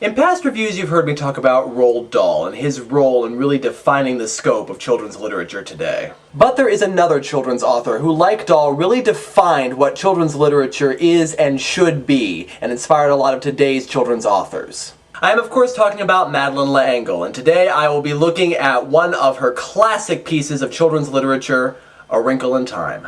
In past reviews, you've heard me talk about Roald Dahl and his role in really defining the scope of children's literature today. But there is another children's author who, like Dahl, really defined what children's literature is and should be, and inspired a lot of today's children's authors. I am of course talking about Madeleine L'Engle, and today I will be looking at one of her classic pieces of children's literature, A Wrinkle in Time.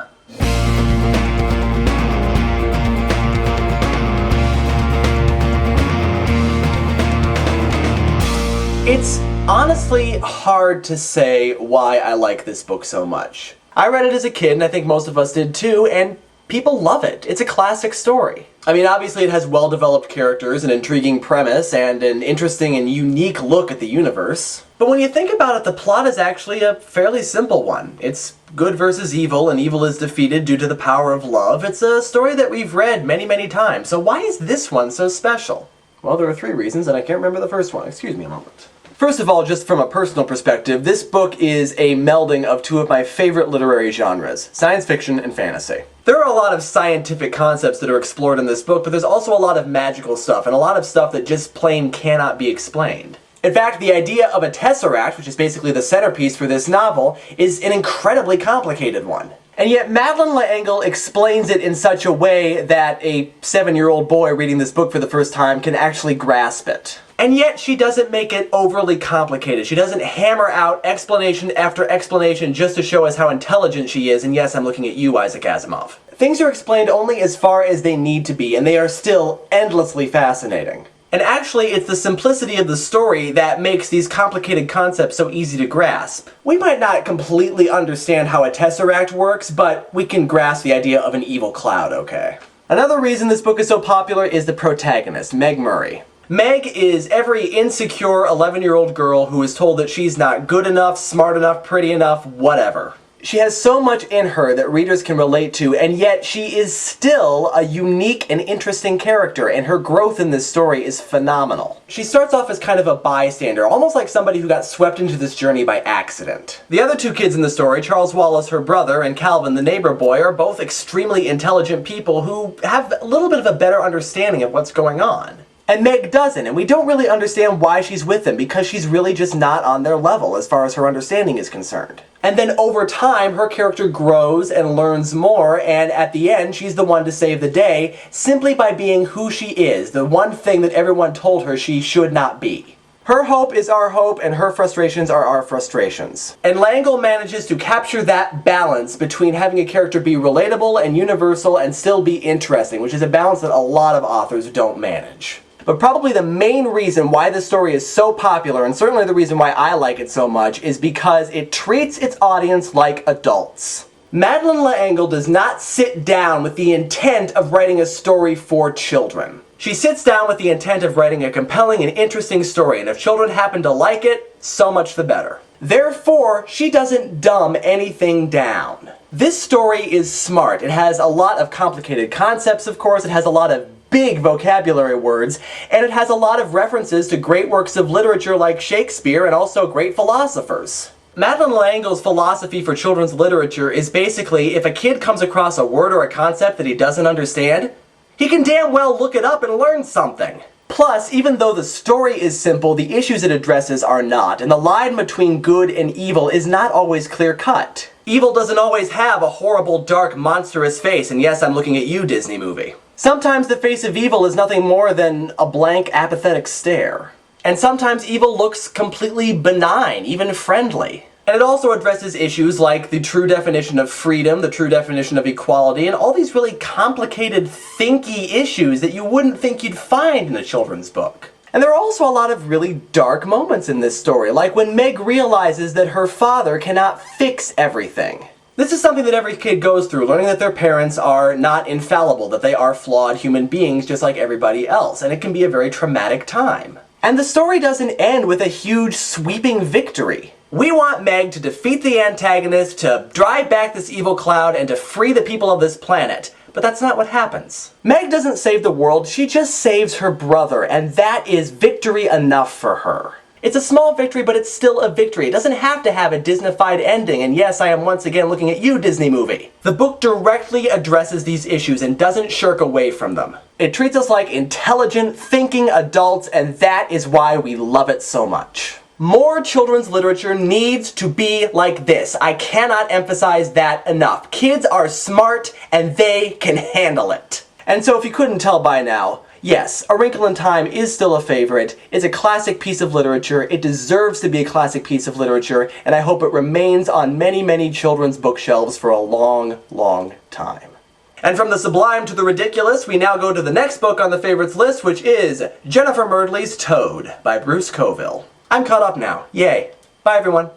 It's honestly hard to say why I like this book so much. I read it as a kid, and I think most of us did too, and people love it. It's a classic story. I mean, obviously it has well-developed characters, an intriguing premise, and an interesting and unique look at the universe. But when you think about it, the plot is actually a fairly simple one. It's good versus evil, and evil is defeated due to the power of love. It's a story that we've read many, many times. So why is this one so special? Well, there are three reasons, and I can't remember the first one. Excuse me a moment. First of all, just from a personal perspective, this book is a melding of two of my favorite literary genres, science fiction and fantasy. There are a lot of scientific concepts that are explored in this book, but there's also a lot of magical stuff, and a lot of stuff that just plain cannot be explained. In fact, the idea of a tesseract, which is basically the centerpiece for this novel, is an incredibly complicated one. And yet Madeleine L'Engle explains it in such a way that a 7-year-old boy reading this book for the first time can actually grasp it. And yet she doesn't make it overly complicated. She doesn't hammer out explanation after explanation just to show us how intelligent she is, and yes, I'm looking at you, Isaac Asimov. Things are explained only as far as they need to be, and they are still endlessly fascinating. And actually, it's the simplicity of the story that makes these complicated concepts so easy to grasp. We might not completely understand how a tesseract works, but we can grasp the idea of an evil cloud, okay? Another reason this book is so popular is the protagonist, Meg Murray. Meg is every insecure 11-year-old girl who is told that she's not good enough, smart enough, pretty enough, whatever. She has so much in her that readers can relate to, and yet she is still a unique and interesting character, and her growth in this story is phenomenal. She starts off as kind of a bystander, almost like somebody who got swept into this journey by accident. The other two kids in the story, Charles Wallace, her brother, and Calvin, the neighbor boy, are both extremely intelligent people who have a little bit of a better understanding of what's going on. And Meg doesn't, and we don't really understand why she's with them, because she's really just not on their level as far as her understanding is concerned. And then over time, her character grows and learns more, and at the end, she's the one to save the day, simply by being who she is, the one thing that everyone told her she should not be. Her hope is our hope, and her frustrations are our frustrations. And L'Engle manages to capture that balance between having a character be relatable and universal and still be interesting, which is a balance that a lot of authors don't manage. But probably the main reason why this story is so popular, and certainly the reason why I like it so much, is because it treats its audience like adults. Madeleine L'Engle does not sit down with the intent of writing a story for children. She sits down with the intent of writing a compelling and interesting story, and if children happen to like it, so much the better. Therefore, she doesn't dumb anything down. This story is smart. It has a lot of complicated concepts, of course. It has a lot of big vocabulary words, and it has a lot of references to great works of literature like Shakespeare and also great philosophers. Madeleine L'Engle's philosophy for children's literature is basically, if a kid comes across a word or a concept that he doesn't understand, he can damn well look it up and learn something. Plus, even though the story is simple, the issues it addresses are not, and the line between good and evil is not always clear-cut. Evil doesn't always have a horrible, dark, monstrous face, and yes, I'm looking at you, Disney movie. Sometimes the face of evil is nothing more than a blank, apathetic stare. And sometimes evil looks completely benign, even friendly. And it also addresses issues like the true definition of freedom, the true definition of equality, and all these really complicated, thinky issues that you wouldn't think you'd find in a children's book. And there are also a lot of really dark moments in this story, like when Meg realizes that her father cannot fix everything. This is something that every kid goes through, learning that their parents are not infallible, that they are flawed human beings just like everybody else, and it can be a very traumatic time. And the story doesn't end with a huge, sweeping victory. We want Meg to defeat the antagonist, to drive back this evil cloud, and to free the people of this planet. But that's not what happens. Meg doesn't save the world, she just saves her brother, and that is victory enough for her. It's a small victory, but it's still a victory. It doesn't have to have a Disney-fied ending, and yes, I am once again looking at you, Disney movie. The book directly addresses these issues and doesn't shirk away from them. It treats us like intelligent, thinking adults, and that is why we love it so much. More children's literature needs to be like this. I cannot emphasize that enough. Kids are smart, and they can handle it. And so if you couldn't tell by now, yes, A Wrinkle in Time is still a favorite. It's a classic piece of literature. It deserves to be a classic piece of literature, and I hope it remains on many, many children's bookshelves for a long, long time. And from the sublime to the ridiculous, we now go to the next book on the favorites list, which is Jennifer Murdley's Toad by Bruce Coville. I'm caught up now. Yay. Bye, everyone.